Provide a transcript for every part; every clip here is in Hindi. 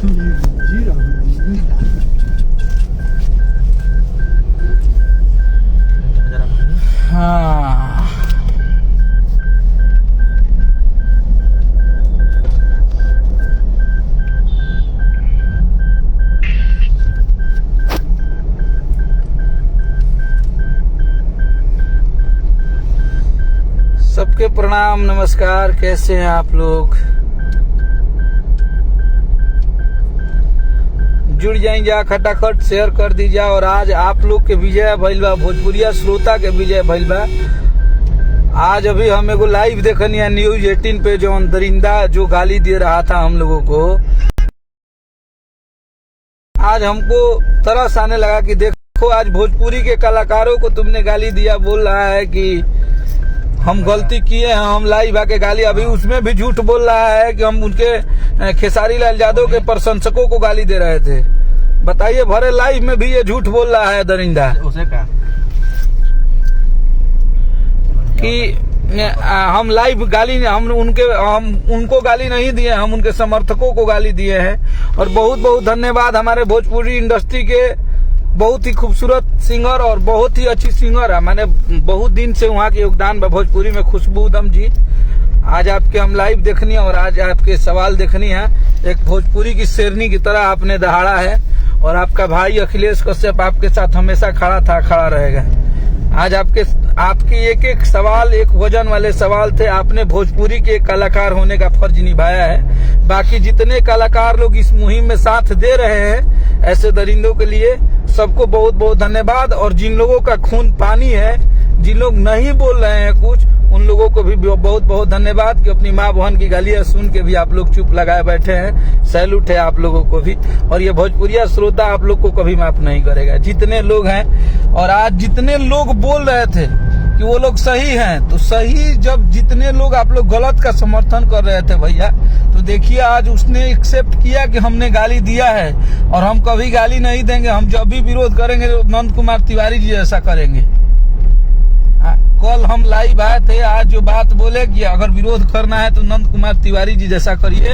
हाँ सबके प्रणाम नमस्कार। कैसे हैं आप लोग? जुड़ जाइए, खटाखट शेयर कर दीजिए। और आज आप लोग के विजय भइल बा, भोजपुरिया श्रोता के विजय भइल बा। आज अभी हम एगो लाइव देखनी है न्यूज 18 पे, जो दरिंदा जो गाली दे रहा था हम लोगों को। आज हमको तरस आने लगा कि देखो आज भोजपुरी के कलाकारों को तुमने गाली दिया, बोल रहा है कि हम गलती किए हैं, हम लाइव आके गाली। अभी उसमें भी झूठ बोल रहा है कि हम उनके खेसारी लाल यादव के प्रशंसकों को गाली दे रहे थे। बताइए, भरे लाइव में भी ये झूठ बोल रहा है दरिंदा। उसे क्या कि हम लाइव गाली, हम उनको गाली नहीं दिए, हम उनके समर्थकों को गाली दिए हैं। और बहुत बहुत धन्यवाद हमारे भोजपुरी इंडस्ट्री के बहुत ही खूबसूरत सिंगर और बहुत ही अच्छी सिंगर है। मैंने बहुत दिन से वहाँ के योगदान भोजपुरी में खुशबू उदम जी, आज आपके हम लाइव देखनी है और आज आपके सवाल देखनी है। एक भोजपुरी की शेरनी की तरह आपने दहाड़ा है और आपका भाई अखिलेश कश्यप आपके साथ हमेशा खड़ा था, खड़ा रहेगा। आज आपके एक एक सवाल एक वजन वाले सवाल थे। आपने भोजपुरी के कलाकार होने का फर्ज निभाया है। बाकी जितने कलाकार लोग इस मुहिम में साथ दे रहे हैं ऐसे दरिंदों के लिए सबको बहुत बहुत धन्यवाद। और जिन लोगों का खून पानी है, जिन लोग नहीं बोल रहे हैं कुछ, उन लोगों को भी बहुत बहुत धन्यवाद कि अपनी माँ बहन की गालियां सुन के भी आप लोग चुप लगाए बैठे हैं। सैल्यूट है आप लोगों को भी। और ये भोजपुरिया श्रोता आप लोग को कभी माफ नहीं करेगा, जितने लोग हैं। और आज जितने लोग बोल रहे थे कि वो लोग सही हैं, तो सही जब जितने लोग आप लोग गलत का समर्थन कर रहे थे भैया, तो देखिए आज उसने एक्सेप्ट किया कि हमने गाली दिया है और हम कभी गाली नहीं देंगे। हम जब भी विरोध करेंगे तो नंद कुमार तिवारी जी जैसा करेंगे। कल हम लाइव आए थे, आज जो बात बोले कि अगर विरोध करना है तो नंद कुमार तिवारी जी जैसा करिए।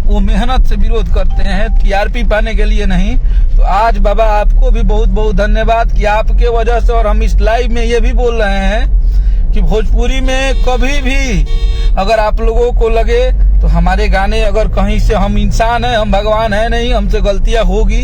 वो मेहनत से विरोध करते हैं, टीआरपी पाने के लिए नहीं। तो आज बाबा आपको भी बहुत बहुत धन्यवाद कि आपके वजह से, और हम इस लाइव में ये भी बोल रहे हैं कि भोजपुरी में कभी भी अगर आप लोगों को लगे तो हमारे गाने, अगर कहीं से, हम इंसान हैं, हम भगवान है नहीं, हमसे गलतियां होगी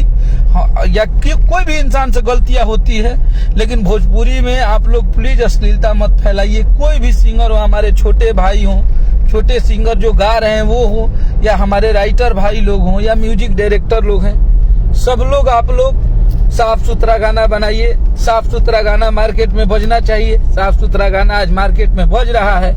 या कोई भी इंसान से गलतियां होती है, लेकिन भोजपुरी में आप लोग प्लीज अश्लीलता मत फैलाइए। कोई भी सिंगर हो, हमारे छोटे भाई हो, छोटे सिंगर जो गा रहे हैं वो हो, या हमारे राइटर भाई लोग हों, या म्यूजिक डायरेक्टर लोग हैं, सब लोग आप लोग साफ सुथरा गाना बनाइए। साफ सुथरा गाना मार्केट में बजना चाहिए। साफ सुथरा गाना आज मार्केट में बज रहा है,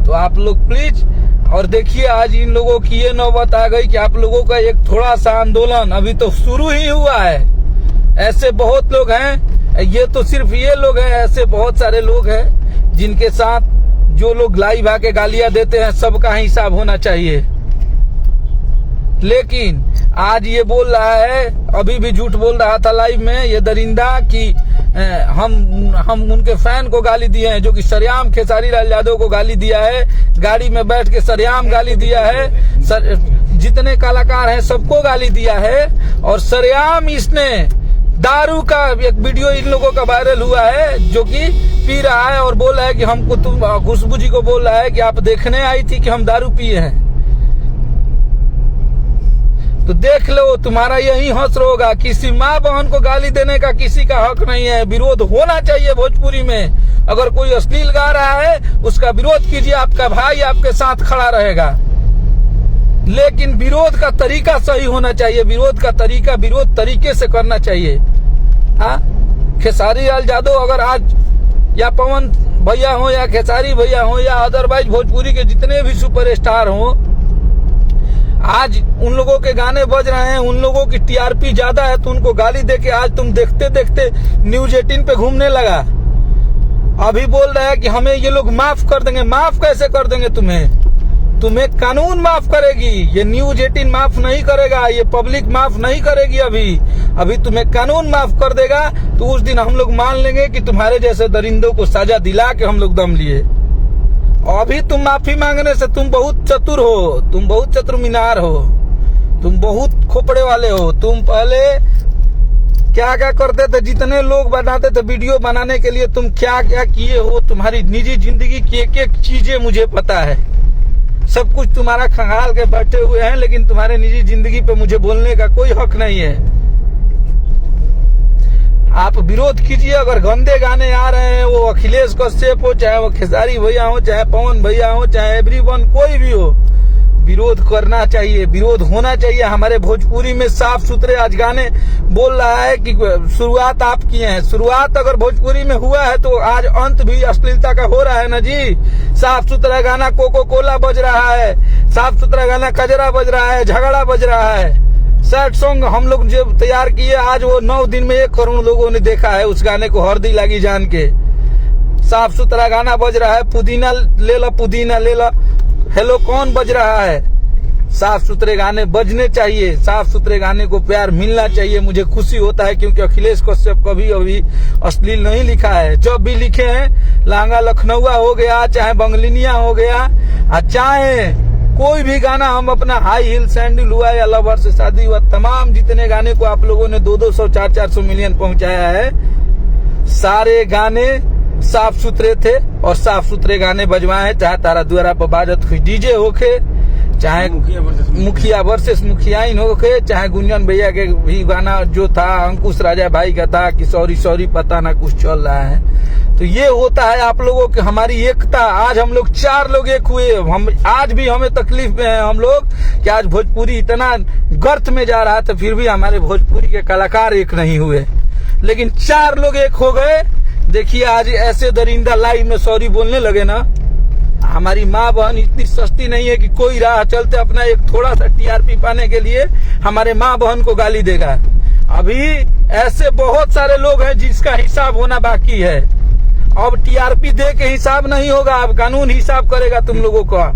तो आप लोग प्लीज। और देखिए आज इन लोगों की ये नौबत आ गई कि आप लोगों का एक थोड़ा सा आंदोलन अभी तो शुरू ही हुआ है। ऐसे बहुत लोग हैं, ये तो सिर्फ ये लोग हैं, ऐसे बहुत सारे लोग हैं जिनके साथ जो लोग लाइव आके गालियां देते हैं, सबका हिसाब होना चाहिए। लेकिन आज ये बोल रहा है, अभी भी झूठ बोल रहा था लाइव में ये दरिंदा कि हम उनके फैन को गाली दिए हैं, जो कि सरेआम खेसारी लाल यादव को गाली दिया है। गाड़ी में बैठ के सरेआम गाली दिया है। जितने कलाकार हैं सबको गाली दिया है। और सरेआम इसने दारू का एक वीडियो इन लोगों का वायरल हुआ है, जो कि पी रहा है और बोल रहा है कि हमको, तुम खुशबू जी को बोल रहा है कि आप देखने आई थी कि हम दारू पिए हैं। तो देख लो, तुम्हारा यही हौसला होगा। किसी माँ बहन को गाली देने का किसी का हक नहीं है। विरोध होना चाहिए भोजपुरी में। अगर कोई अश्लील गा रहा है उसका विरोध कीजिए, आपका भाई आपके साथ खड़ा रहेगा। लेकिन विरोध का तरीका सही होना चाहिए। विरोध का तरीका विरोध तरीके से करना चाहिए। हाँ, खेसारी लाल यादव अगर आज, या पवन भैया हो, या खेसारी भैया हो, या अदरवाइज भोजपुरी के जितने भी सुपरस्टार हो, आज उन लोगों के गाने बज रहे हैं, उन लोगों की टीआरपी ज्यादा है, तो उनको गाली देके आज तुम देखते देखते न्यूज 18 पे घूमने लगा। अभी बोल रहा है कि हमें ये लोग माफ कर देंगे। माफ कैसे कर देंगे तुम्हें कानून माफ करेगी, ये न्यूज 18 माफ नहीं करेगा, ये पब्लिक माफ नहीं करेगी। अभी तुम्हें कानून माफ कर देगा, तो उस दिन हम लोग मान लेंगे कि तुम्हारे जैसे दरिंदों को सजा दिला के हम लोग दम लिए। अभी तुम माफी मांगने से तुम बहुत चतुर हो, तुम बहुत चतुर मीनार हो। तुम बहुत खोपड़े वाले हो। तुम पहले क्या क्या करते थे, जितने लोग बनाते थे वीडियो बनाने के लिए, तुम क्या क्या किए हो, तुम्हारी निजी जिंदगी की एक एक चीजें मुझे पता है। सब कुछ तुम्हारा खंगाल के बैठे हुए हैं, लेकिन तुम्हारे निजी जिंदगी पे मुझे बोलने का कोई हक नहीं है। आप विरोध कीजिए, अगर गंदे गाने आ रहे हैं, वो अखिलेश कश्यप हो, चाहे वो खेसारी भैया हो, चाहे पवन भैया हो, चाहे एवरीवन कोई भी हो, विरोध करना चाहिए, विरोध होना चाहिए। हमारे भोजपुरी में साफ सुथरे आज गाने बोल रहा है कि शुरुआत आप किए हैं। शुरुआत अगर भोजपुरी में हुआ है तो आज अंत भी अश्लीलता का हो रहा है ना जी। साफ सुथरा गाना कोको कोला बज रहा है, साफ सुथरा गाना कजरा बज रहा है, झगड़ा बज रहा है। सैड सॉन्ग हम लोग जो तैयार किए, आज वो 9 दिन में 1 करोड़ लोगों ने देखा है उस गाने को, हरदी लागी जान के। साफ सुथरा गाना बज रहा है, पुदीना ले लो, पुदीना ले लो, हेलो कौन बज रहा है। साफ सुथरे गाने बजने चाहिए, साफ सुथरे गाने को प्यार मिलना चाहिए। मुझे खुशी होता है क्योंकि अखिलेश कश्यप कभी अभी अश्लील नहीं लिखा है। जब भी लिखे हैं, लहंगा लखनऊआ हो गया, चाहे बंगलिनिया हो गया, चाहे कोई भी गाना, हम अपना हाई हिल सैंडल हुआ या लवर से शादी हुआ, तमाम जितने गाने को आप लोगों ने 200, 400 मिलियन पहुंचाया है, सारे गाने साफ सुथरे थे और साफ सुथरे गाने बजवाए हैं। चाहे तारा द्वारा पर बाजत हुई डीजे होके, चाहे मुखिया वर्सेस मुखियाइन होके, चाहे गुंजन भैया के भी गाना जो था, अंकुश राजा भाई का था कि सॉरी सॉरी पता ना कुछ चल रहा है। तो ये होता है आप लोगों की हमारी एकता। आज हम लोग 4 लोग एक हुए। हम आज भी हमें तकलीफ में है हम लोग कि आज भोजपुरी इतना गर्त में जा रहा था, फिर भी हमारे भोजपुरी के कलाकार एक नहीं हुए, लेकिन 4 लोग एक हो गए। देखिए आज ऐसे दरिंदा लाइव में सॉरी बोलने लगे ना। हमारी माँ बहन इतनी सस्ती नहीं है कि कोई राह चलते अपना एक थोड़ा सा टीआरपी पाने के लिए हमारे माँ बहन को गाली देगा। अभी ऐसे बहुत सारे लोग हैं जिसका हिसाब होना बाकी है। अब टीआरपी दे के हिसाब नहीं होगा, अब कानून हिसाब करेगा तुम लोगों का।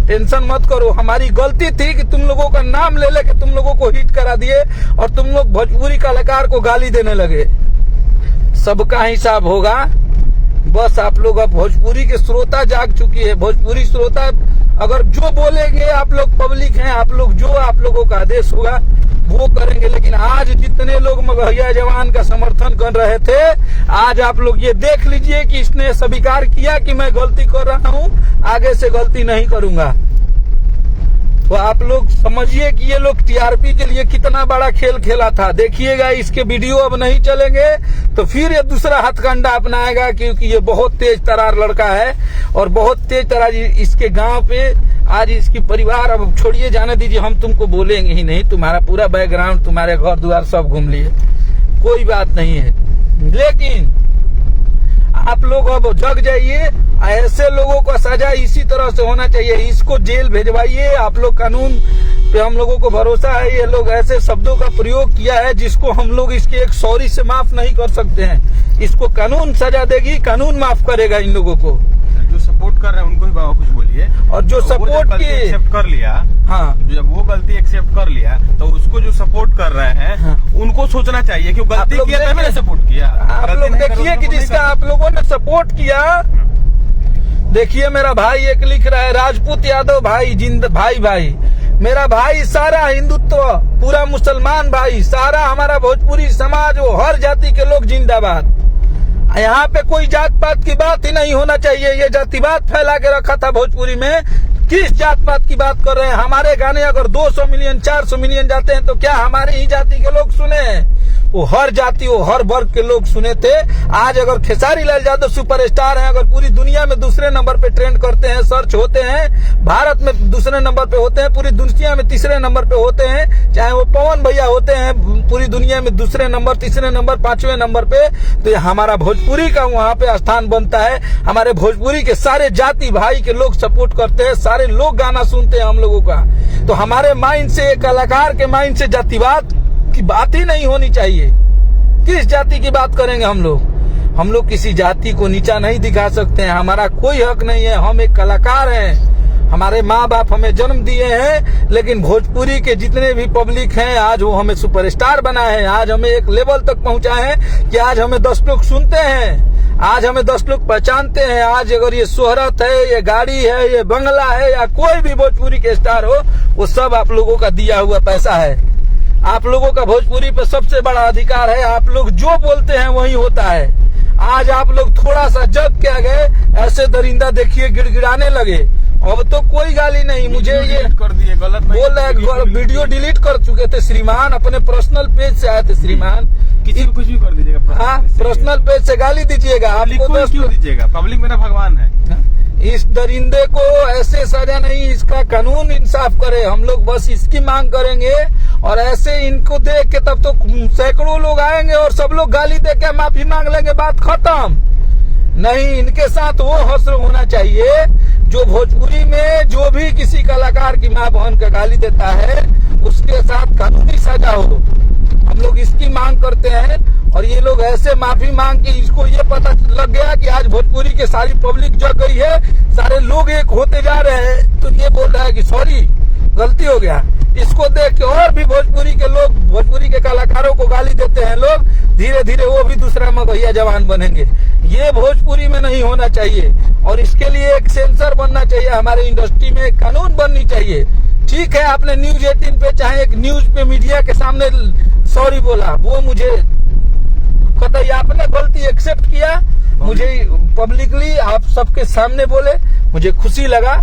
टेंशन मत करो। हमारी गलती थी कि तुम लोगों का नाम ले लेके तुम लोगों को हिट करा दिए और तुम लोग भोजपुरी कलाकार को गाली देने लगे। सबका हिसाब होगा। बस आप लोग, अब भोजपुरी के श्रोता जाग चुकी है। भोजपुरी श्रोता अगर जो बोलेंगे, आप लोग पब्लिक हैं, आप लोग जो आप लोगों का आदेश होगा वो करेंगे। लेकिन आज जितने लोग मगहिया जवान का समर्थन कर रहे थे, आज आप लोग ये देख लीजिए कि इसने स्वीकार किया कि मैं गलती कर रहा हूं, आगे से गलती नहीं करूंगा। तो आप लोग समझिए कि ये लोग टीआरपी के लिए कितना बड़ा खेल खेला था। देखिएगा इसके वीडियो अब नहीं चलेंगे तो फिर ये दूसरा हथकंडा अपनाएगा, क्योंकि ये बहुत तेज तरार लड़का है और बहुत तेज तरार इसके गांव पे। आज इसकी परिवार, अब छोड़िए, जाने दीजिए, हम तुमको बोलेंगे ही नहीं। तुम्हारा पूरा बैकग्राउंड, तुम्हारे घर द्वार सब घूम लिए, कोई बात नहीं है। लेकिन आप लोग अब जग जाइए। ऐसे लोगों का सजा इसी तरह से होना चाहिए। इसको जेल भेजवाइए। आप लोग कानून पे हम लोगों को भरोसा है। ये लोग ऐसे शब्दों का प्रयोग किया है जिसको हम लोग इसके एक सॉरी से माफ नहीं कर सकते हैं। इसको कानून सजा देगी, कानून माफ करेगा इन लोगों को। जो सपोर्ट कर रहे हैं उनको भी बाबा कुछ बोलिए। और जो सपोर्ट की एक्सेप्ट कर लिया, हाँ, जब वो गलती एक्सेप्ट कर लिया तो उसको जो सपोर्ट कर रहे हैं, हाँ, उनको सोचना चाहिए कि गलती किया तो मैंने सपोर्ट किया। आप लोग देखिए कि जिसका आप लोगों ने सपोर्ट किया, देखिए मेरा भाई एक लिख रहा है, राजपूत यादव भाई जिंद भाई मेरा भाई, सारा हिंदुत्व, पूरा मुसलमान भाई, सारा हमारा भोजपुरी समाज, वो हर जाति के लोग जिंदाबाद। यहाँ पे कोई जात पात की बात ही नहीं होना चाहिए। ये जातिवाद फैला के रखा था भोजपुरी में। किस जात पात की बात कर रहे हैं? हमारे गाने अगर 200 मिलियन 400 मिलियन जाते हैं तो क्या हमारे ही जाति के लोग सुने? वो हर जाति, वो हर वर्ग के लोग सुने थे। आज अगर खेसारी लाल यादव सुपरस्टार हैं, अगर पूरी दुनिया में दूसरे नंबर पे ट्रेंड करते हैं, सर्च होते हैं, भारत में दूसरे नंबर पे होते हैं, पूरी दुनिया में तीसरे नंबर पे होते हैं, चाहे वो पवन भैया होते हैं पूरी दुनिया में दूसरे नंबर, तीसरे नंबर, 5वें नंबर पे, तो ये हमारा भोजपुरी का वहाँ पे स्थान बनता है। हमारे भोजपुरी के सारे जाति भाई के लोग सपोर्ट करते हैं, सारे लोग गाना सुनते हैं हम लोगों का। तो हमारे माइंड से, कलाकार के माइंड से जातिवाद की बात ही नहीं होनी चाहिए। किस जाति की बात करेंगे हम लोग? हम लोग किसी जाति को नीचा नहीं दिखा सकते हैं। हमारा कोई हक नहीं है। हम एक कलाकार हैं। हमारे माँ बाप हमें जन्म दिए हैं, लेकिन भोजपुरी के जितने भी पब्लिक हैं, आज वो हमें सुपरस्टार बनाए हैं। आज हमें एक लेवल तक पहुंचाए हैं कि आज हमें 10 लोग सुनते हैं। आज हमें 10 लोग पहचानते हैं। आज अगर ये शोहरत है, ये गाड़ी है, ये बंगला है, या कोई भी भोजपुरी के स्टार हो, वो सब आप लोगों का दिया हुआ पैसा है। आप लोगों का भोजपुरी पे सबसे बड़ा अधिकार है। आप लोग जो बोलते हैं वही होता है। आज आप लोग थोड़ा सा जग के आ गए, ऐसे दरिंदा देखिए गिड़गिड़ाने लगे। अब तो कोई गाली नहीं। मुझे ये कर दिए, गलत बोल रहे, वीडियो डिलीट कर चुके थे श्रीमान, अपने पर्सनल पेज से आए थे श्रीमान। किसी को कुछ भी कर दीजिएगा। हाँ, पर्सनल पेज से गाली दीजिएगा। आपको क्यों दीजिएगा? पब्लिक मेरा भगवान है। इस दरिंदे को ऐसे सजा नहीं, इसका कानून इंसाफ करे। हम लोग बस इसकी मांग करेंगे। और ऐसे इनको देख के तब तो सैकड़ों लोग आएंगे और सब लोग गाली दे के माफी मांग लेंगे, बात खत्म। नहीं, इनके साथ वो हश्र होना चाहिए जो भोजपुरी में जो भी किसी कलाकार की मां बहन का गाली देता है, उसके साथ कानूनी सजा हो। हम लोग इसकी मांग करते हैं। और ये लोग ऐसे माफी मांग के, इसको ये पता लग गया कि आज भोजपुरी के सारी पब्लिक जग गई है, सारे लोग एक होते जा रहे हैं, तो ये बोल रहा है कि सॉरी, गलती हो गया। इसको देख के और भी भोजपुरी के लोग, भोजपुरी के कलाकारों को गाली देते हैं लोग, धीरे धीरे वो भी दूसरा मगहिया जवान बनेंगे। ये भोजपुरी में नहीं होना चाहिए। और इसके लिए एक सेंसर बनना चाहिए, हमारे इंडस्ट्री में एक कानून बननी चाहिए। ठीक है, आपने न्यूज 18 पे, चाहे एक न्यूज पे मीडिया के सामने सॉरी बोला, वो मुझे कतई आपने गलती एक्सेप्ट किया, मुझे पब्लिकली आप सबके सामने बोले, मुझे खुशी लगा।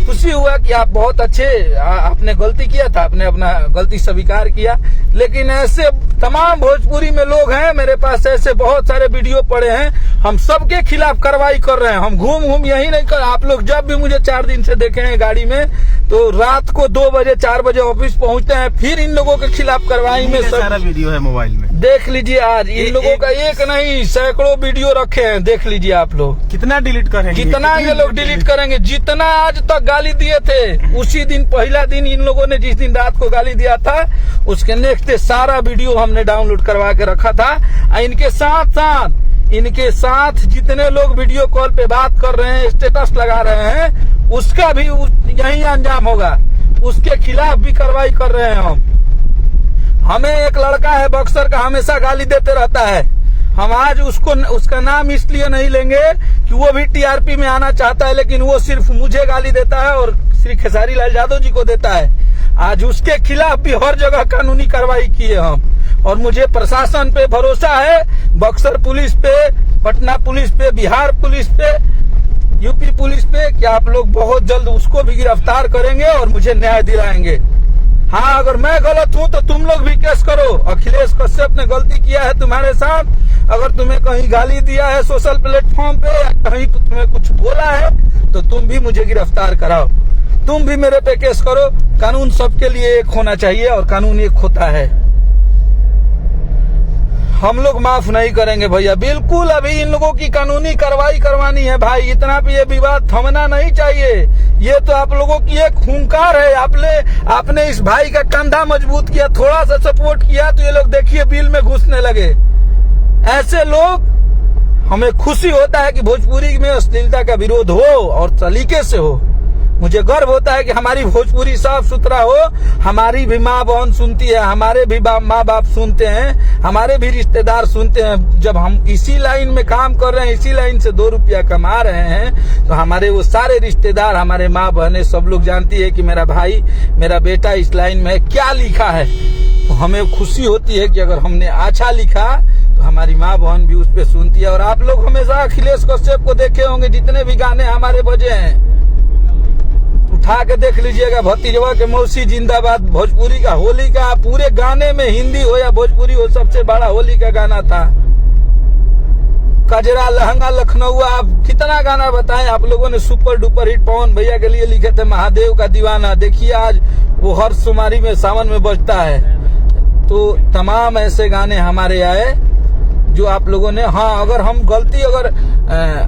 खुशी हुआ कि आप बहुत अच्छे, आपने गलती किया था, आपने अपना गलती स्वीकार किया। लेकिन ऐसे तमाम भोजपुरी में लोग हैं, मेरे पास ऐसे बहुत सारे वीडियो पड़े हैं, हम सबके खिलाफ कार्रवाई कर रहे हैं। हम घूम यही नहीं कर, आप लोग जब भी मुझे 4 दिन से देखे हैं गाड़ी में, तो रात को 2 बजे 4 बजे ऑफिस पहुंचते हैं, फिर इन लोगों के खिलाफ कार्रवाई में सब सारा वीडियो है मोबाइल में, देख लीजिए। आज इन लोगों का एक नहीं सैकड़ों वीडियो रखे हैं, देख लीजिए आप लोग। कितना डिलीट करेंगे, कितना ये लोग डिलीट करेंगे। जितना आज तक गाली दिए थे, उसी दिन पहला दिन इन लोगों ने जिस दिन रात को गाली दिया था, उसके नेक्स्ट डे सारा वीडियो हमने डाउनलोड करवा के रखा था। इनके साथ जितने लोग वीडियो कॉल पे बात कर रहे हैं, स्टेटस लगा रहे हैं, उसका भी यही अंजाम होगा। उसके खिलाफ भी कार्रवाई कर रहे हैं हम। हमें एक लड़का है बक्सर का, हमेशा गाली देते रहता है। हम आज उसका नाम इसलिए नहीं लेंगे कि वो भी टीआरपी में आना चाहता है, लेकिन वो सिर्फ मुझे गाली देता है और श्री खेसारी लाल यादव जी को देता है। आज उसके खिलाफ भी हर जगह कानूनी कार्रवाई किए हम। और मुझे प्रशासन पे भरोसा है, बक्सर पुलिस पे, पटना पुलिस पे, बिहार पुलिस पे, यूपी पुलिस पे, कि आप लोग बहुत जल्द उसको भी गिरफ्तार करेंगे और मुझे न्याय दिलाएंगे। हाँ, अगर मैं गलत हूँ तो तुम लोग भी केस करो। अखिलेश कश्यप ने गलती किया है तुम्हारे साथ, अगर तुम्हें कहीं गाली दिया है सोशल प्लेटफॉर्म पे, या कहीं तुम्हें कुछ बोला है, तो तुम भी मुझे गिरफ्तार कराओ, तुम भी मेरे पे केस करो। कानून सबके लिए एक होना चाहिए और कानून एक होता है। हम लोग माफ नहीं करेंगे भैया, बिल्कुल। अभी इन लोगों की कानूनी कार्रवाई करवानी है भाई। इतना भी ये विवाद थमना नहीं चाहिए। ये तो आप लोगों की एक हुंकार है। आपने इस भाई का कंधा मजबूत किया, थोड़ा सा सपोर्ट किया, तो ये लोग देखिए बिल में घुसने लगे। ऐसे लोग, हमें खुशी होता है कि भोजपुरी में अश्लीलता का विरोध हो और सलीके से हो। मुझे गर्व होता है कि हमारी भोजपुरी साफ सुथरा हो। हमारी भी माँ बहन सुनती है, हमारे भी माँ बाप सुनते हैं, हमारे भी रिश्तेदार सुनते हैं। जब हम इसी लाइन में काम कर रहे हैं, इसी लाइन से 2 रुपया कमा रहे हैं, तो हमारे वो सारे रिश्तेदार, हमारे माँ बहनें, सब लोग जानती है कि मेरा भाई, मेरा बेटा इस लाइन में क्या लिखा है। तो हमें खुशी होती है कि अगर हमने अच्छा लिखा तो हमारी माँ बहन भी उस पर सुनती है। और आप लोग हमेशा अखिलेश कश्यप को देखे होंगे, जितने भी गाने हमारे बजे हैं, उठा के देख लीजिएगा। भतीजवा के मौसी जिंदाबाद, भोजपुरी का होली का, पूरे गाने में हिंदी हो या भोजपुरी हो, सबसे बड़ा होली का गाना था। कजरा, लहंगा, लखनऊ, आप कितना गाना बताएं। आप लोगों ने सुपर डुपर हिट पवन भैया के लिए लिखे थे, महादेव का दीवाना। देखिए आज वो हर सुमारी में, सावन में बजता है। तो तमाम ऐसे गाने हमारे आए जो आप लोगों ने, हाँ, अगर हम गलती, अगर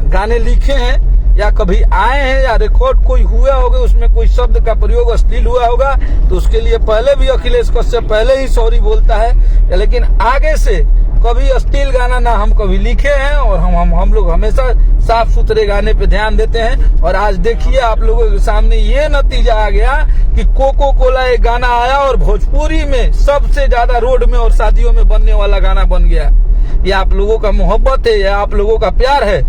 गाने लिखे हैं या कभी आए हैं या रिकॉर्ड कोई हुआ होगा, उसमें कोई शब्द का प्रयोग अश्लील हुआ होगा, तो उसके लिए पहले भी अखिलेश कश्यप पहले ही सॉरी बोलता है। लेकिन आगे से कभी अश्लील गाना ना हम कभी लिखे हैं। और हम लोग हमेशा साफ सुथरे गाने पे ध्यान देते हैं। और आज देखिए आप लोगों के सामने ये नतीजा आ गया कि कोको कोला एक गाना आया और भोजपुरी में सबसे ज्यादा रोड में और शादियों में बनने वाला गाना बन गया। ये आप लोगों का मोहब्बत है, ये आप लोगों का प्यार है।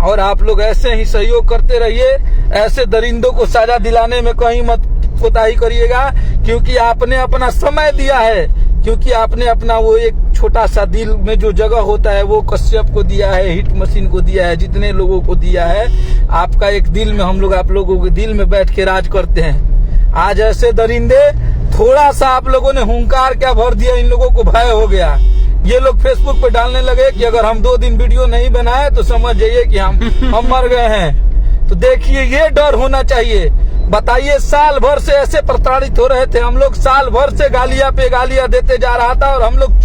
और आप लोग ऐसे ही सहयोग करते रहिए, ऐसे दरिंदों को सजा दिलाने में कहीं मत कोताही करिएगा, क्योंकि आपने अपना समय दिया है, क्योंकि आपने अपना वो एक छोटा सा दिल में जो जगह होता है वो कश्यप को दिया है, हिट मशीन को दिया है, जितने लोगों को दिया है। आपका एक दिल में हम लोग आप लोगों के दिल में बैठ के राज करते हैं। आज ऐसे दरिंदे, थोड़ा सा आप लोगों ने हुंकार क्या भर दिया, इन लोगों को भय हो गया। ये लोग फेसबुक पे डालने लगे कि अगर हम 2 दिन वीडियो नहीं बनाए तो समझ जाइए कि हम मर गए हैं। तो देखिए, ये डर होना चाहिए। बताइए, साल भर से ऐसे प्रताड़ित हो रहे थे हम लोग, साल भर से गालियां पे गालियां देते जा रहा था और हम लोग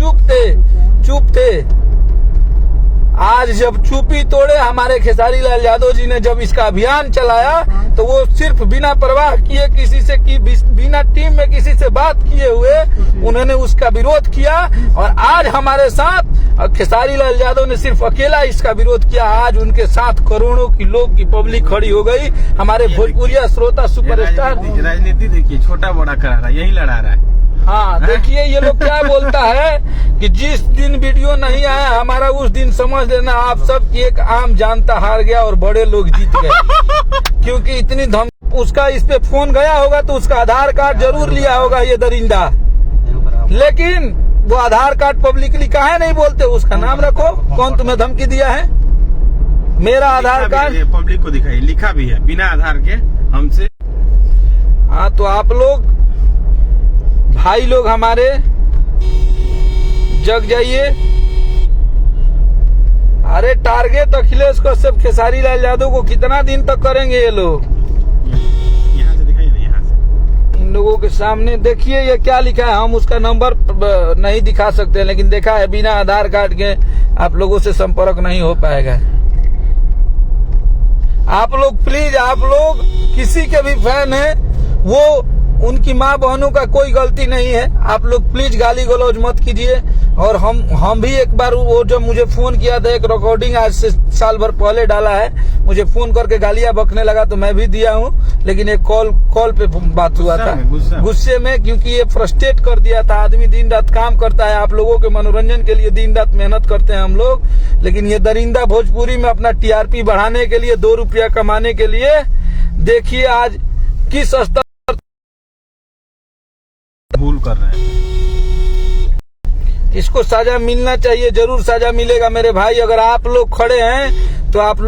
चुप थे। आज जब चुप्पी तोड़े हमारे खेसारी लाल यादव जी ने, जब इसका अभियान चलाया तो वो सिर्फ बिना परवाह किए किसी से बिना टीम में किसी से बात किए हुए उन्होंने उसका विरोध किया। और आज हमारे साथ खेसारी लाल यादव ने सिर्फ अकेला इसका विरोध किया। आज उनके साथ करोड़ों की लोग की पब्लिक खड़ी हो गई। हमारे भोजपुरिया श्रोता सुपरस्टार, राजनीति देखिए, छोटा बड़ा करा रहा है, यही लड़ा रहा है। हाँ, देखिए ये लोग क्या बोलता है कि जिस दिन वीडियो नहीं आया हमारा, उस दिन समझ लेना आप सब की एक आम जनता हार गया और बड़े लोग जीत गए। क्योंकि इतनी उसका इस पे फोन गया होगा तो उसका आधार कार्ड जरूर लिया होगा ये दरिंदा, लेकिन वो आधार कार्ड पब्लिकली काहे नहीं बोलते, उसका नाम रखो। कौन तुम्हें धमकी दिया है? मेरा आधार कार्ड पब्लिक को दिखाई, लिखा भी है बिना आधार के हमसे। हाँ, तो आप लोग भाई लोग हमारे जग जाइए। अरे टारगेट अखिलेश कश्यप खेसारी लाल यादव को कितना दिन तक करेंगे ये लोग? यहाँ से दिखाइए ना, यहाँ से इन लोगों के सामने देखिए ये क्या लिखा है। हम उसका नंबर नहीं दिखा सकते, लेकिन देखा है बिना आधार कार्ड के आप लोगों से संपर्क नहीं हो पाएगा। आप लोग प्लीज, आप लोग किसी के भी फैन है, वो उनकी माँ बहनों का कोई गलती नहीं है। आप लोग प्लीज गाली गलौज मत कीजिए। और हम भी एक बार, वो जब मुझे फोन किया था, एक रिकॉर्डिंग आज से साल भर पहले डाला है, मुझे फोन करके गालियां बकने लगा तो मैं भी दिया हूँ, लेकिन एक कॉल पे बात हुआ था गुस्से में, क्योंकि ये फ्रस्ट्रेट कर दिया था। आदमी दिन रात काम करता है, आप लोगों के मनोरंजन के लिए दिन रात मेहनत करते हैं हम लोग, लेकिन ये दरिंदा भोजपुरी में अपना टीआरपी बढ़ाने के लिए, 2 रुपया कमाने के लिए, देखिए आज किस स्तर भूल कर रहे हैं। इसको सजा मिलना चाहिए, जरूर सजा मिलेगा मेरे भाई। अगर आप लोग खड़े हैं तो आप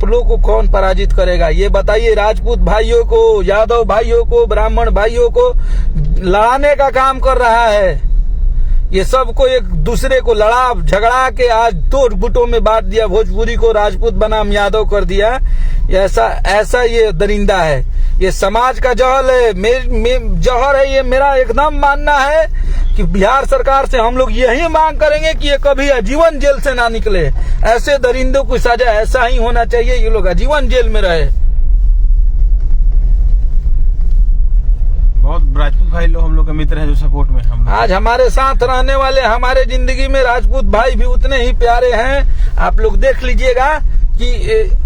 लोग को कौन पराजित करेगा ये बताइए। राजपूत भाइयों को, यादव भाइयों को, ब्राह्मण भाइयों को लड़ाने का काम कर रहा है। ये सबको एक दूसरे को लड़ा झगड़ा के आज 2 गुटों में बांट दिया। भोजपुरी को राजपूत बनाम यादव कर दिया। ऐसा ये दरिंदा है, ये समाज का जहर है, जहर है ये। मेरा एकदम मानना है कि बिहार सरकार से हम लोग यही मांग करेंगे कि ये कभी आजीवन जेल से ना निकले। ऐसे दरिंदों की सजा ऐसा ही होना चाहिए, ये लोग आजीवन जेल में रहे। बहुत राजपूत भाई लोग हम लोग के मित्र हैं जो सपोर्ट में हम आज हमारे साथ रहने वाले, हमारे जिंदगी में राजपूत भाई भी उतने ही प्यारे हैं। आप लोग देख लीजिएगा कि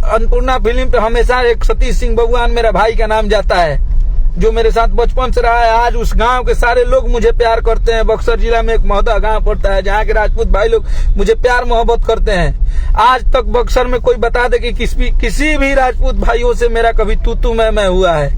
अन्नपूर्णा फिल्म पे हमेशा एक सतीश सिंह बबुआन मेरा भाई का नाम जाता है, जो मेरे साथ बचपन से रहा है। आज उस गांव के सारे लोग मुझे प्यार करते हैं। बक्सर जिला में एक महोदा गांव पड़ता है जहां के राजपूत भाई लोग मुझे प्यार मोहब्बत करते हैं। आज तक बक्सर में कोई बता दे कि किसी भी राजपूत भाइयों से मेरा कभी तू मैं हुआ है,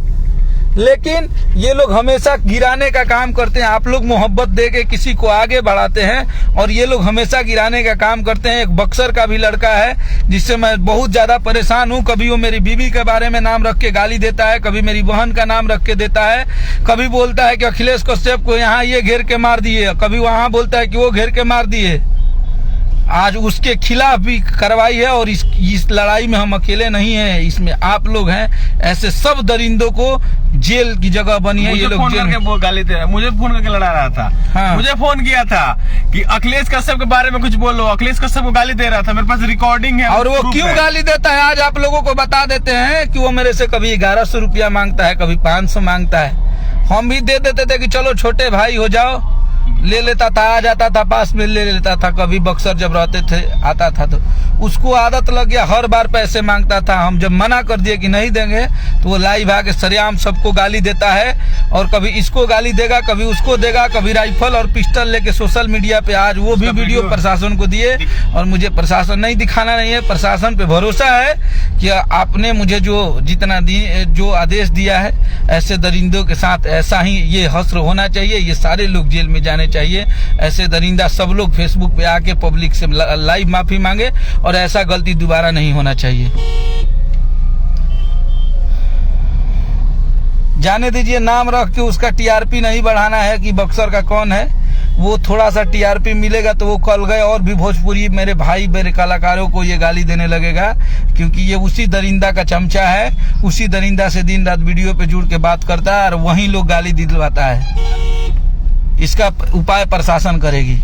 लेकिन ये लोग हमेशा गिराने का काम करते हैं। आप लोग मोहब्बत दे के किसी को आगे बढ़ाते हैं और ये लोग हमेशा गिराने का काम करते हैं। एक बक्सर का भी लड़का है जिससे मैं बहुत ज्यादा परेशान हूँ। कभी वो मेरी बीवी के बारे में नाम रख के गाली देता है, कभी मेरी बहन का नाम रख के देता है, कभी बोलता है कि अखिलेश कश्यप को यहाँ ये घेर के मार दिए, कभी वहां बोलता है कि वो घेर के मार दिए। आज उसके खिलाफ भी कार्रवाई है और इस लड़ाई में हम अकेले नहीं हैं, इसमें आप लोग हैं। ऐसे सब दरिंदों को जेल की जगह बनी है। ये लोग फोन करके वो गाली दे रहा है, मुझे फोन करके लड़ा रहा था। हाँ। मुझे फोन किया था कि अखिलेश कश्यप के बारे में कुछ बोलो, अखिलेश कश्यप को गाली दे रहा था। मेरे पास रिकॉर्डिंग है। और वो क्यों गाली देता है आज आप लोगों को बता देते हैं कि वो मेरे से कभी 1100 रुपया मांगता है, कभी 500 मांगता है। हम भी दे देते थे कि चलो छोटे भाई हो जाओ, ले लेता था, आ जाता था पास में, ले लेता था। कभी बक्सर जब रहते थे आता था तो उसको आदत लग गया, हर बार पैसे मांगता था। हम जब मना कर दिए कि नहीं देंगे तो वो लाइव आके सरेआम सबको गाली देता है, और कभी इसको गाली देगा, कभी उसको देगा, कभी राइफल और पिस्टल लेके सोशल मीडिया पे। आज वो भी वीडियो प्रशासन को दिए, और मुझे प्रशासन नहीं दिखाना नहीं है, प्रशासन पे भरोसा है कि आपने मुझे जो आदेश दिया है, ऐसे दरिंदों के साथ ऐसा ही ये हश्र होना चाहिए, ये सारे लोग जेल में जाने चाहिए। ऐसे दरिंदा सब लोग फेसबुक पे आके पब्लिक से लाइव माफी मांगे, और ऐसा गलती दोबारा नहीं होना चाहिए। जाने दीजिए, नाम रख के उसका टीआरपी नहीं बढ़ाना है कि बक्सर का कौन है। वो थोड़ा सा टीआरपी मिलेगा तो वो कल गए और भी भोजपुरी मेरे भाई मेरे कलाकारों को ये गाली देने लगेगा, क्योंकि ये उसी दरिंदा का चमचा है। उसी दरिंदा से दिन रात वीडियो पे जुड़ के बात करता है, और वही लोग गाली दिलवाता है। इसका उपाय प्रशासन करेगी।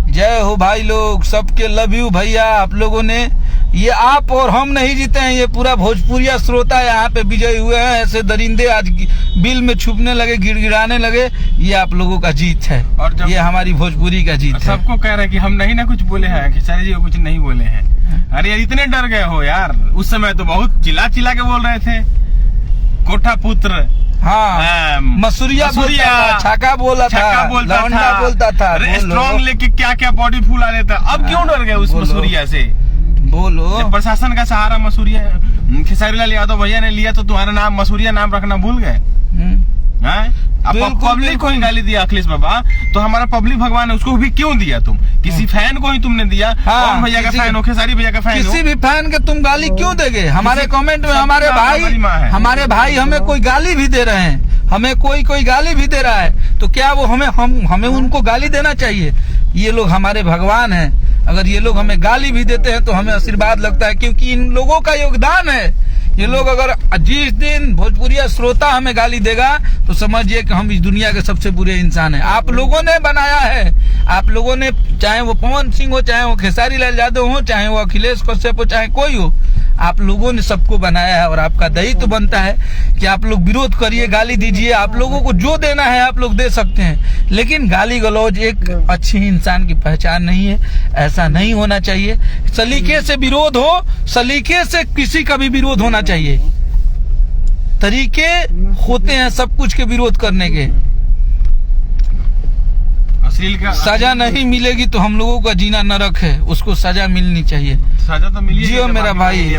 जय हो भाई लोग, सबके लव यू भैया। आप लोगों ने, ये आप और हम नहीं जीते हैं, ये पूरा भोजपुरिया श्रोता यहाँ पे विजयी हुए हैं। ऐसे दरिंदे आज बिल में छुपने लगे, गिड़गिड़ाने लगे, ये आप लोगों का जीत है, और ये हमारी भोजपुरी का जीत है। सबको कह रहे हैं कि हम नहीं ना कुछ बोले हैं, खेसारी जी कुछ नहीं बोले हैं। अरे यार इतने डर गए हो यार, उस समय तो बहुत चिल्ला चिल्ला के बोल रहे थे। कोठा पुत्र, हाँ, मसूरिया छक्का बोलता था, स्ट्रॉन्ग लेके क्या क्या बॉडी फुला लेता। अब क्यों डर गए उस मसूरिया से? बोलो। जब प्रशासन का सहारा मसूरिया खेसारी लाल यादव भैया ने लिया तो तुम्हारा नाम मसूरिया नाम रखना भूल गए? पब्लिक को ही गाली दिया अखिलेश बाबा, तो हमारा पब्लिक भगवान है, उसको भी क्यों दिया तुम? किसी फैन को ही तुमने दिया। कौन भैया का फैन हो? खेसारी भैया का फैन हो? किसी भी फैन के तुम गाली क्यों देगे? हमारे कमेंट में हमारे भाई हमें कोई गाली भी दे रहे हैं, हमें कोई गाली भी दे रहा है, तो क्या वो हमें उनको गाली देना चाहिए? ये लोग हमारे भगवान हैं। अगर ये लोग हमें गाली भी देते हैं तो हमें आशीर्वाद लगता है, क्योंकि इन लोगों का योगदान है। ये लोग अगर जिस दिन भोजपुरिया श्रोता हमें गाली देगा तो समझिए कि हम इस दुनिया के सबसे बुरे इंसान हैं। आप लोगों ने बनाया है, आप लोगों ने, चाहे वो पवन सिंह हो, चाहे वो खेसारी लाल यादव हो, चाहे वो अखिलेश कश्यप हो, चाहे कोई हो, आप लोगों ने सबको बनाया है। और आपका दायित्व बनता है कि आप लोग विरोध करिए, गाली दीजिए। आप लोगों को जो देना है आप लोग दे सकते हैं, लेकिन गाली गलौज एक अच्छी इंसान की पहचान नहीं है। ऐसा नहीं होना चाहिए। सलीके से विरोध हो, सलीके से किसी का भी विरोध होना चाहिए। तरीके होते हैं सब कुछ के विरोध करने के। सजा नहीं मिलेगी तो हम लोगों का जीना नरक है, उसको सजा मिलनी चाहिए। सजा तो मिली। जियो मेरा भाई,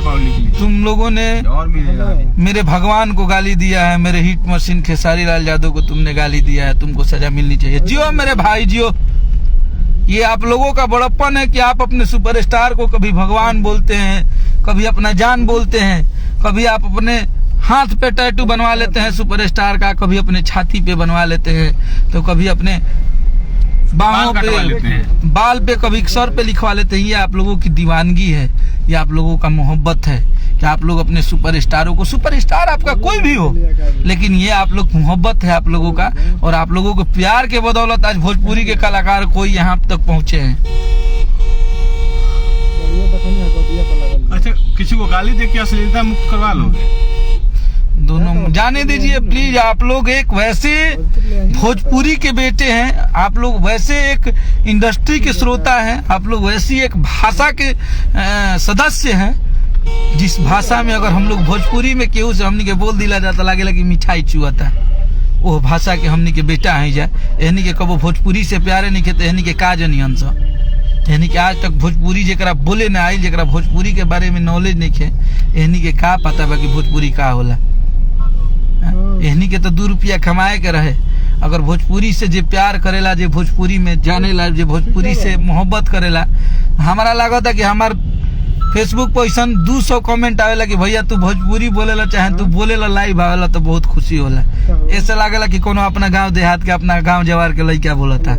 तुम लोगों ने और मेरे भगवान को गाली दिया है, मेरे हिट मशीन खेसारी लाल यादव को तुमने गाली दिया है, तुमको सजा मिलनी चाहिए। जियो मेरे भाई, जियो। ये आप लोगों का बड़प्पन है कि आप अपने सुपरस्टार को कभी भगवान बोलते हैं, कभी अपना जान बोलते हैं, कभी आप अपने हाथ पे टैटू बनवा लेते हैं सुपरस्टार का, कभी अपने छाती पे बनवा लेते हैं, तो कभी अपने बाहों पे, बाल पे, कभी सर पे लिखवा लेते हैं। ये आप लोगों की दीवानगी है, ये आप लोगों का मोहब्बत है कि आप लोग अपने सुपरस्टारों को, सुपरस्टार आपका कोई भी हो, लेकिन ये आप लोग मोहब्बत है आप लोगों का, और आप लोगों को प्यार के बदौलत आज भोजपुरी के कलाकार कोई यहाँ तक पहुँचे हैं। अच्छा, किसी को गाली देके अश्लीलता मुक्त करवा लोगे? दोनों जाने दीजिए प्लीज। आप लोग एक वैसे भोजपुरी के बेटे हैं, आप लोग वैसे एक इंडस्ट्री के श्रोता हैं, आप लोग वैसी एक भाषा के सदस्य हैं, जिस भाषा में अगर हम लोग भोजपुरी में केहू से हमनी के बोल दिला जाता लगेला कि मिठाई चुआता, वो भाषा के हमनी के बेटा है। जा एहनी के कबो भोजपुरी से प्यारे नहीं खेते, एहनी के का जनी अंश, एहनी के आज तक भोजपुरी जरा बोले ना आई, जरा भोजपुरी के बारे में नॉलेज नहीं खे, एहनी के का पता बा कि भोजपुरी का होला। एहनी के तो 2 रुपया कमाए के रहे। अगर भोजपुरी से जे प्यार करेला, जे भोजपुरी में जाने ला, जे भोजपुरी से मोहब्बत करेला, हमारा लागत है कि हमार फेसबुक पर ऐसा 200 कमेंट आवेला कि भैया तू भोजपुरी बोलेला, चाहे तू बोलेला लाइव आवेला, तो बहुत खुशी होला। ऐसा लागेला कि कोनो अपना गांव देहात के, अपना गांव जवार के लड़का बोलता।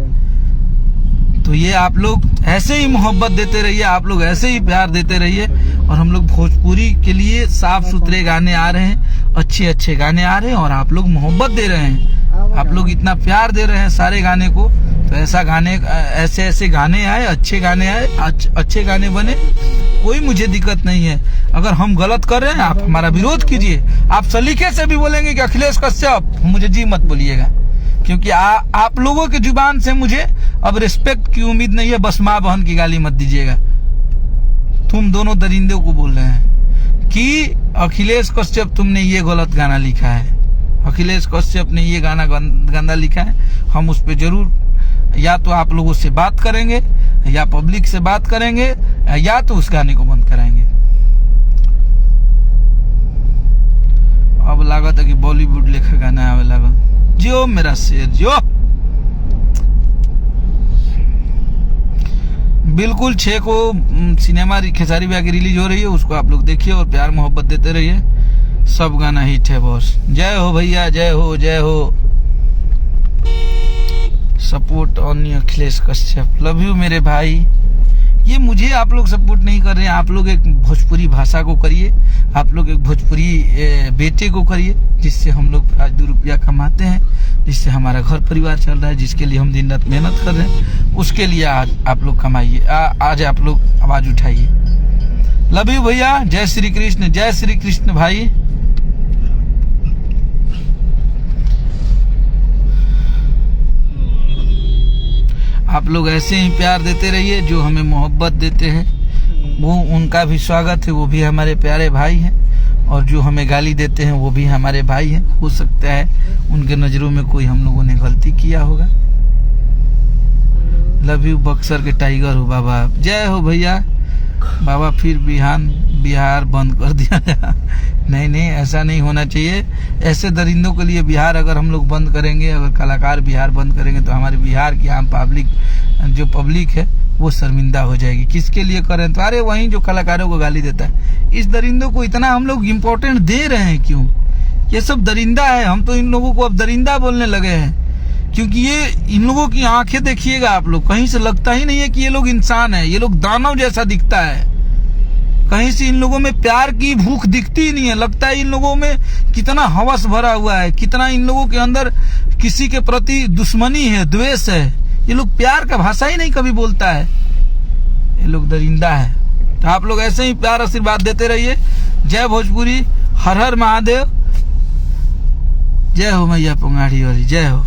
तो ये आप लोग ऐसे ही मोहब्बत देते रहिए, आप लोग ऐसे ही प्यार देते रहिए, और हम लोग भोजपुरी के लिए साफ सुथरे गाने आ रहे हैं, अच्छे गाने आ रहे हैं, और आप लोग मोहब्बत दे रहे हैं, आप लोग इतना प्यार दे रहे हैं सारे गाने को। तो ऐसे गाने आए, अच्छे गाने आए, अच्छे गाने बने, कोई मुझे दिक्कत नहीं है। अगर हम गलत कर रहे हैं आप हमारा विरोध कीजिए, आप सलीके से भी बोलेंगे कि अखिलेश कश्यप, मुझे जी मत बोलिएगा, क्योंकि आप लोगों के जुबान से मुझे अब रिस्पेक्ट की उम्मीद नहीं है। बस माँ बहन की गाली मत दीजिएगा। तुम दोनों दरिंदों को बोल रहे हैं कि अखिलेश कश्यप तुमने ये गलत गाना लिखा है, अखिलेश कश्यप ने ये गाना गंदा लिखा है। हम उस पर जरूर या तो आप लोगों से बात करेंगे, या पब्लिक से बात करेंगे, या तो उस गाने को बंद कराएंगे। अब लागत है कि बॉलीवुड लेखा गाना आवे लागल। जो मेरा शेर जो बिल्कुल 6 को सिनेमा खेसारी ब्याह की रिलीज हो रही है, उसको आप लोग देखिए और प्यार मोहब्बत देते रहिए। सब गाना हिट है बॉस। जय हो भैया, जय हो, जय हो। Support on Akhilesh Kashyap, love you मेरे भाई। ये मुझे आप लोग सपोर्ट नहीं कर रहे हैं, आप लोग एक भोजपुरी भाषा को करिए, आप लोग एक भोजपुरी बेटे को करिए, जिससे हम लोग आज 2 रुपया कमाते हैं, जिससे हमारा घर परिवार चल रहा है, जिसके लिए हम दिन रात मेहनत कर रहे हैं, उसके लिए आज आप लोग कमाइए, आज आप लोग आवाज उठाइए। लव यू भैया, जय श्री कृष्ण, जय श्री कृष्ण भाई। आप लोग ऐसे ही प्यार देते रहिए, जो हमें मोहब्बत देते हैं वो उनका भी स्वागत है, वो भी हमारे प्यारे भाई हैं, और जो हमें गाली देते हैं वो भी हमारे भाई हैं। हो सकता है उनके नजरों में कोई हम लोगों ने गलती किया होगा। लव यू बक्सर के टाइगर हो बाबा। जय हो भैया। बाबा फिर बिहार बंद कर दिया। नहीं, ऐसा नहीं होना चाहिए। ऐसे दरिंदों के लिए बिहार अगर हम लोग बंद करेंगे, अगर कलाकार बिहार बंद करेंगे, तो हमारे बिहार की आम पब्लिक है वो शर्मिंदा हो जाएगी। किसके लिए करें? तो अरे वहीं जो कलाकारों को गाली देता है। इस दरिंदों को इतना हम लोग इम्पोर्टेंट दे रहे हैं क्यों? ये सब दरिंदा है। हम तो इन लोगों को अब दरिंदा बोलने लगे हैं, क्योंकि ये इन लोगों की आंखें देखिएगा आप लोग, कहीं से लगता ही नहीं है कि ये लोग इंसान है। ये लोग दानव जैसा दिखता है। कहीं से इन लोगों में प्यार की भूख दिखती ही नहीं है। लगता है इन लोगों में कितना हवस भरा हुआ है, कितना इन लोगों के अंदर किसी के प्रति दुश्मनी है, द्वेष है। ये लोग प्यार का भाषा ही नहीं कभी बोलता है। ये लोग दरिंदा है। तो आप लोग ऐसे ही प्यार आशीर्वाद देते रहिए। जय भोजपुरी, हर हर महादेव। जय हो मैया पंगाड़ी वाली, जय हो।